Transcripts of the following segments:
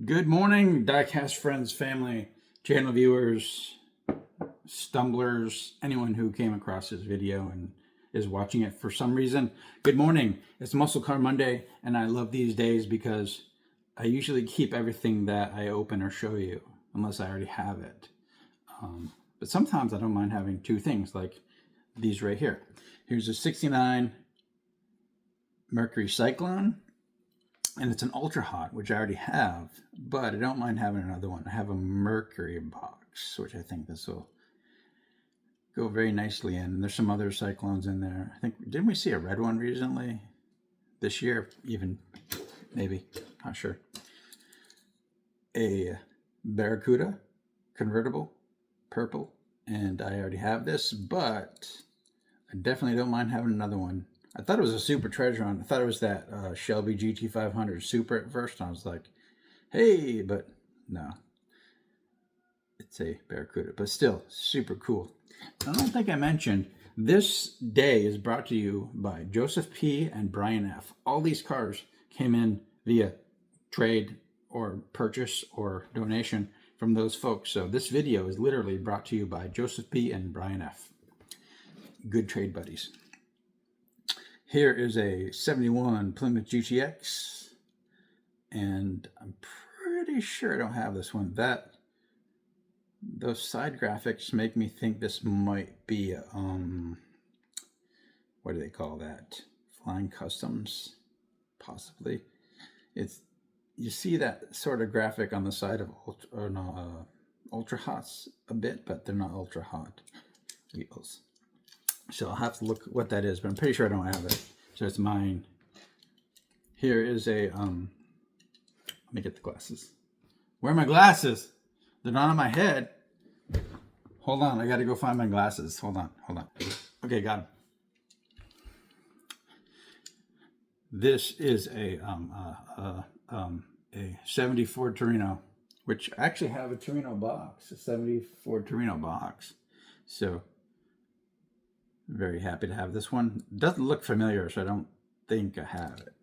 Good morning, Diecast friends, family, channel viewers, stumblers, anyone who came across this video and is watching it for some reason. Good morning. It's Muscle Car Monday, and I love these days because I usually keep everything that I open or show you, unless I already have it. But sometimes I don't mind having two things, like these right here. Here's a 69 Mercury Cyclone. And it's an ultra hot, which I already have, but I don't mind having another one. I have a Mercury box, which I think this will go very nicely in. There's some other Cyclones in there. I think, didn't we see a red one recently? This year, even, maybe, not sure. A Barracuda convertible, purple, and I already have this, but I definitely don't mind having another one. I thought it was a Super Treasure Hunt. I thought it was that Shelby GT500 Super at first. And I was like, hey, but no. It's a Barracuda, but still super cool. I don't think I mentioned, this day is brought to you by Joseph P. and Brian F. All these cars came in via trade or purchase or donation from those folks. So this video is literally brought to you by Joseph P. and Brian F. Good trade buddies. Here is a 71 Plymouth GTX, and I'm pretty sure I don't have this one. Those side graphics make me think this might be, what do they call that? Flying Customs, possibly. You see that sort of graphic on the side of Ultra Hots a bit, but they're not Ultra Hot wheels. So I'll have to look what that is, but I'm pretty sure I don't have it. So it's mine. Here is a, let me get the glasses. Where are my glasses? They're not on my head. Hold on, I gotta go find my glasses. Hold on. Okay, got them. This is a 70 Ford Torino, which I actually have a Torino box, a 70 Ford Torino box. So, very happy to have this one. Doesn't look familiar, so I don't think I have it.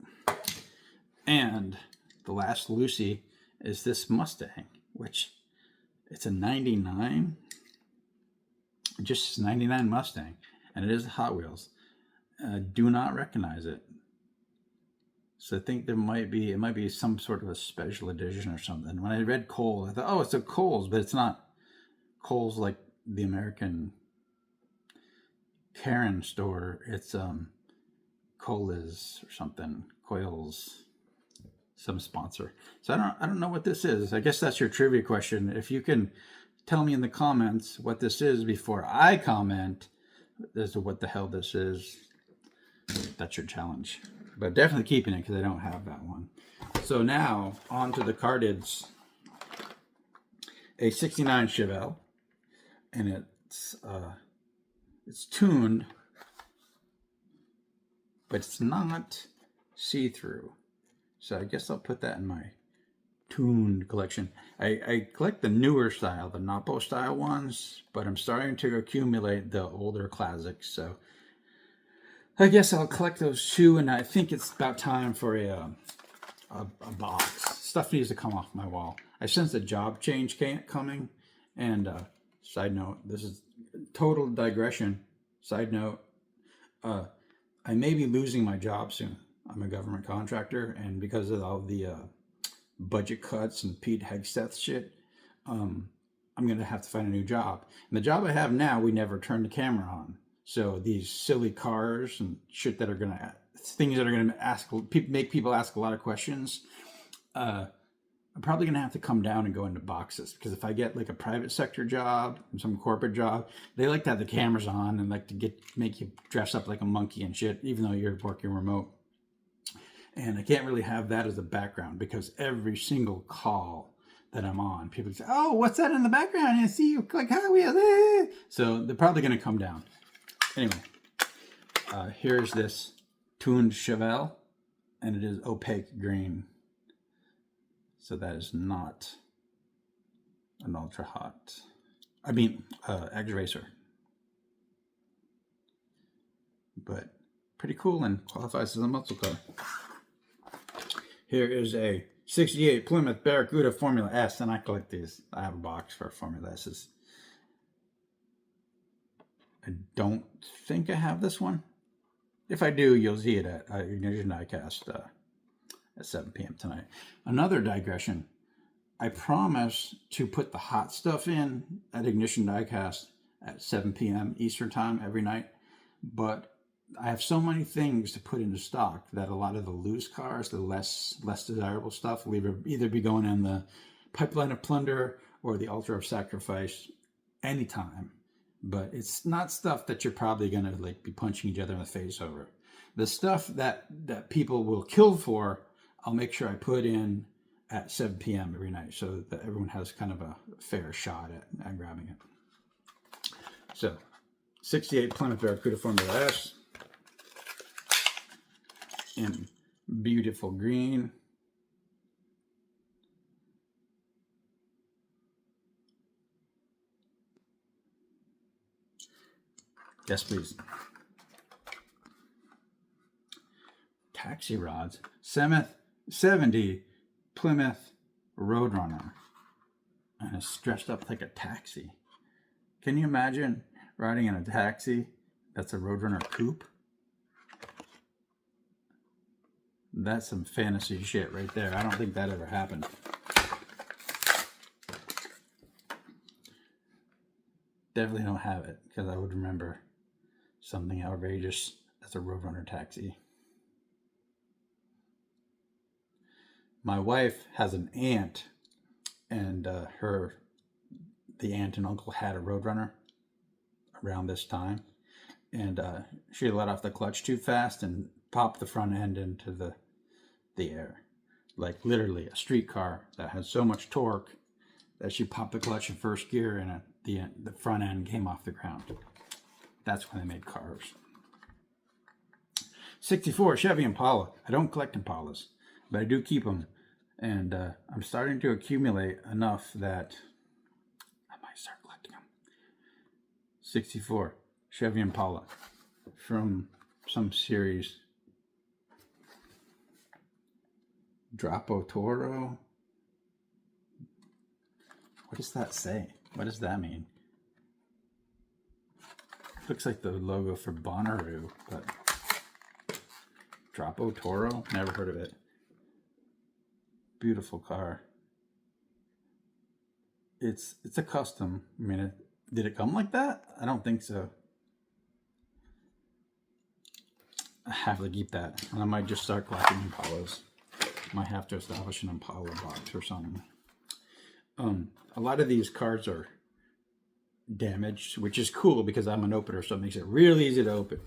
And the last Lucy is this Mustang, which it's a 99, just 99 Mustang, and it is Hot Wheels. Do not recognize it. So I think it might be some sort of a special edition or something. When I read Kohl's, I thought, oh, it's a Kohl's, but it's not Kohl's like the American Karen store. It's Colas or something, Coils, some sponsor. So I don't know what this is. I guess that's your trivia question. If you can tell me in the comments what this is before I comment as to what the hell this is, that's your challenge. But definitely keeping it because I don't have that one. So now on to the cardids. A 69 Chevelle, and it's tuned, but it's not see-through. So I guess I'll put that in my tuned collection. I collect the newer style, the Napo style ones, but I'm starting to accumulate the older classics. So I guess I'll collect those too, and I think it's about time for a box. Stuff needs to come off my wall. I sense a job change coming, and side note, this is total digression. Side note, I may be losing my job soon. I'm a government contractor, and because of all the budget cuts and Pete Hegseth shit, I'm going to have to find a new job. And the job I have now, we never turn the camera on. So these silly cars and shit that are going to, things that are going to make people ask a lot of questions, I'm probably going to have to come down and go into boxes, because if I get like a private sector job, some corporate job, they like to have the cameras on and like to make you dress up like a monkey and shit, even though you're working remote. And I can't really have that as a background, because every single call that I'm on, people say, oh, what's that in the background? I see you like Hot Wheels. So they're probably going to come down. Anyway, here's this tuned Chevelle, and it is opaque green. So that is not an Ultra Hot. I mean, Eggs Racer. But pretty cool and qualifies as a muscle car. Here is a 68 Plymouth Barracuda Formula S, and I collect these. I have a box for Formula S's. I don't think I have this one. If I do, you'll see it at Ignition Diecast at 7 p.m. tonight. Another digression. I promise to put the hot stuff in at Ignition Diecast at 7 p.m. Eastern Time every night, but I have so many things to put into stock that a lot of the loose cars, the less desirable stuff, will either be going in the Pipeline of Plunder or the Altar of Sacrifice anytime. But it's not stuff that you're probably going to like be punching each other in the face over. The stuff that people will kill for, I'll make sure I put in at 7 p.m. every night so that everyone has kind of a fair shot at grabbing it. So, 68 Plymouth Barracuda Formula S in beautiful green. Yes, please. Taxi rods. 70 Plymouth Roadrunner. And it's stretched up like a taxi. Can you imagine riding in a taxi that's a Roadrunner coupe? That's some fantasy shit right there. I don't think that ever happened. Definitely don't have it because I would remember something outrageous as a Roadrunner taxi. My wife has an aunt, and the aunt and uncle had a Roadrunner around this time, and she let off the clutch too fast and popped the front end into the air, like literally a street car that had so much torque that she popped the clutch in first gear and the front end came off the ground. That's when they made cars. 64 Chevy Impala. I don't collect Impalas, but I do keep them. And I'm starting to accumulate enough that I might start collecting them. 64 Chevy Impala from some series. Drapo Toro. What does that say? What does that mean? Looks like the logo for Bonnaroo, but Drapo Toro? Never heard of it. Beautiful car. It's a custom. I mean, did it come like that? I don't think so. I have to keep that. And I might just start collecting Impalas. Might have to establish an Impala box or something. A lot of these cars are damaged, which is cool because I'm an opener, so it makes it real easy to open.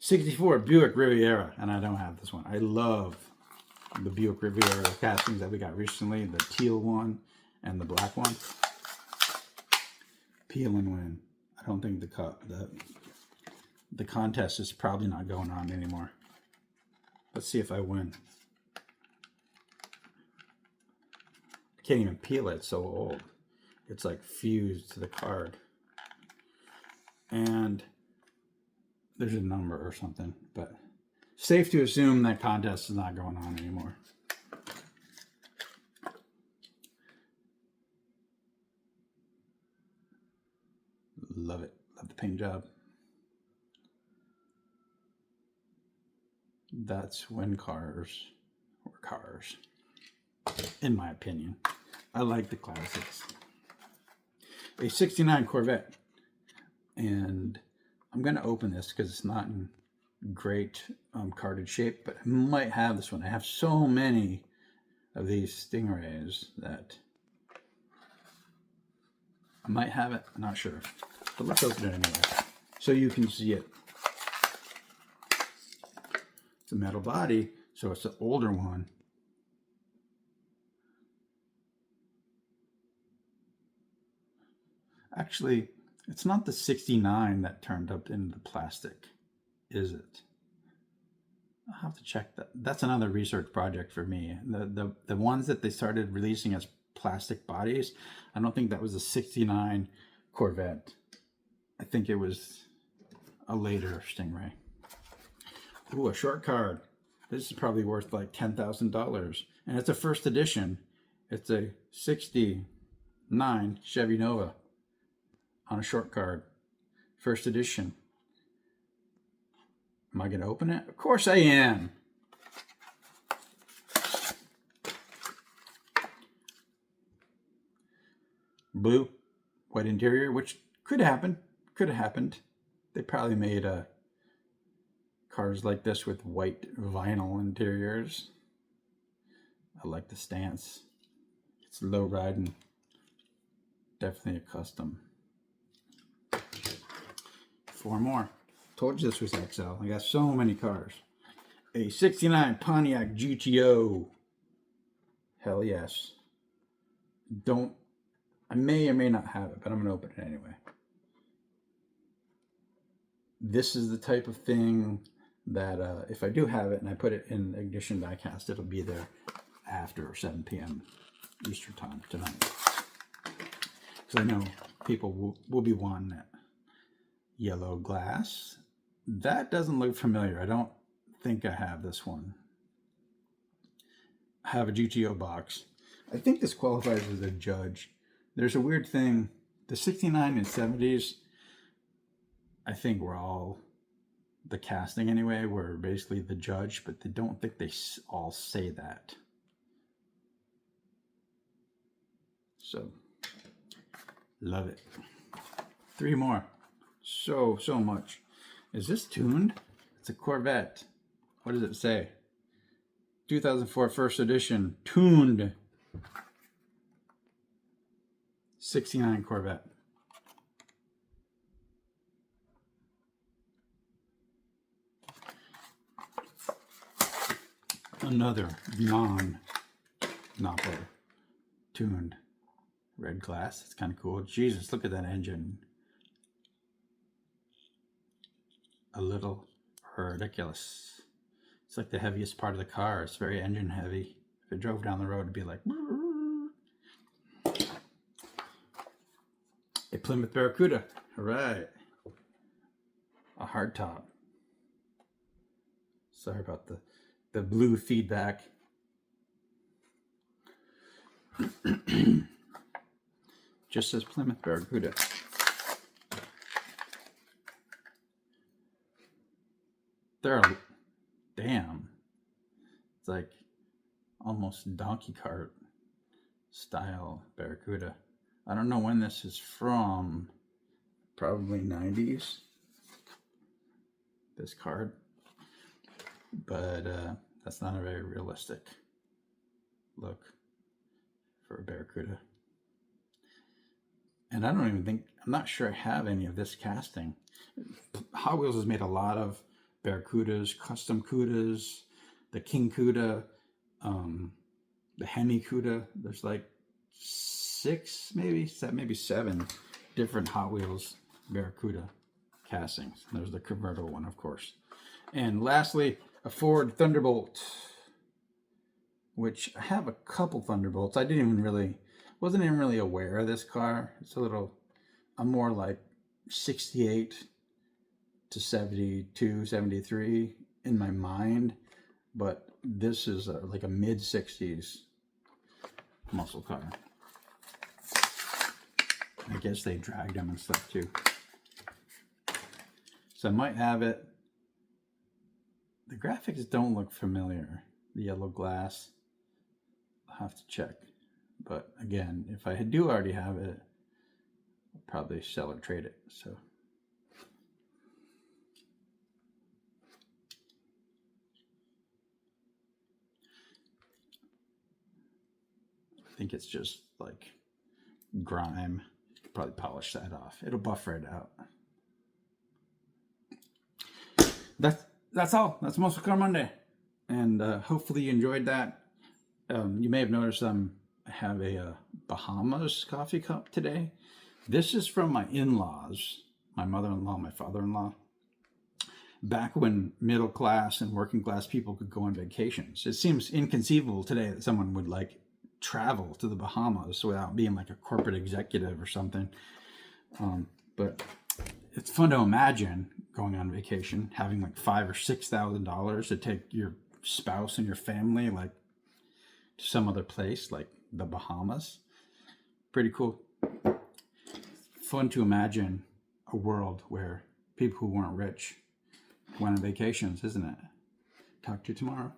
64 Buick Riviera, and I don't have this one. I love the Buick Riviera castings that we got recently, the teal one and the black one. Peel and win. I don't think the contest is probably not going on anymore. Let's see if I win. I can't even peel it, it's so old. It's like fused to the card. And there's a number or something, but safe to assume that contest is not going on anymore. Love it. Love the paint job. That's when cars were cars, in my opinion. I like the classics. A 69 Corvette. And I'm going to open this because it's not in great carded shape, but I might have this one. I have so many of these Stingrays that I might have it. I'm not sure. But let's open it anyway so you can see it. It's a metal body, so it's an older one. Actually, it's not the 69 that turned up into the plastic, is it? I'll have to check that. That's another research project for me. The ones that they started releasing as plastic bodies, I don't think that was a 69 Corvette. I think it was a later Stingray. Ooh, a short card. This is probably worth like $10,000. And it's a first edition. It's a 69 Chevy Nova on a short card. First edition. Am I going to open it? Of course I am. Blue, white interior, which could happen. Could have happened. They probably made cars like this with white vinyl interiors. I like the stance. It's low riding. Definitely a custom. 4 more. Told you this was XL. I got so many cars. A 69 Pontiac GTO. Hell yes. I may or may not have it, but I'm going to open it anyway. This is the type of thing that if I do have it and I put it in ignition diecast, it'll be there after 7 p.m. Eastern time tonight. Because I know people will be wanting that yellow glass. That doesn't look familiar. I don't think I have this one. I have a GTO box. I think this qualifies as a judge. There's a weird thing. The 69 and 70s, I think we're all, the casting anyway, we're basically the judge, but they don't think they all say that. So, love it. 3 more. So much. Is this tuned? It's a Corvette. What does it say? 2004 first edition, tuned 69 Corvette. Another non-Napo tuned red glass. It's kind of cool. Jesus, look at that engine. A little ridiculous. It's like the heaviest part of the car. It's very engine heavy. If it drove down the road, it'd be like... A Plymouth Barracuda. All right. A hardtop. Sorry about the blue feedback. Just says Plymouth Barracuda. Damn. It's like almost donkey cart style Barracuda. I don't know when this is from. Probably 90s. This card. But that's not a very realistic look for a Barracuda. And I don't even think, I'm not sure I have any of this casting. Hot Wheels has made a lot of Barracudas, custom Cudas, the King Cuda, the Hemi Cuda. There's like 6, maybe 7 different Hot Wheels Barracuda castings. There's the convertible one, of course. And lastly, a Ford Thunderbolt, which I have a couple Thunderbolts. Wasn't even really aware of this car. It's I'm more like 68 to 72, 73 in my mind, but this is like a mid 60s muscle car. I guess they dragged them and stuff too. So I might have it. The graphics don't look familiar. The yellow glass. I'll have to check. But again, if I do already have it, I'll probably sell or trade it. So I think it's just like grime. Could probably polish that off. It'll buff right out. That's all. That's Muscle Car Monday. And hopefully you enjoyed that. You may have noticed I have a Bahamas coffee cup today. This is from my in-laws, my mother-in-law, my father-in-law. Back when middle class and working class people could go on vacations. It seems inconceivable today that someone would like travel to the Bahamas without being like a corporate executive or something. But it's fun to imagine going on vacation, having like $5,000 or $6,000 to take your spouse and your family, like to some other place like the Bahamas. Pretty cool. Fun to imagine a world where people who weren't rich went on vacations, isn't it? Talk to you tomorrow.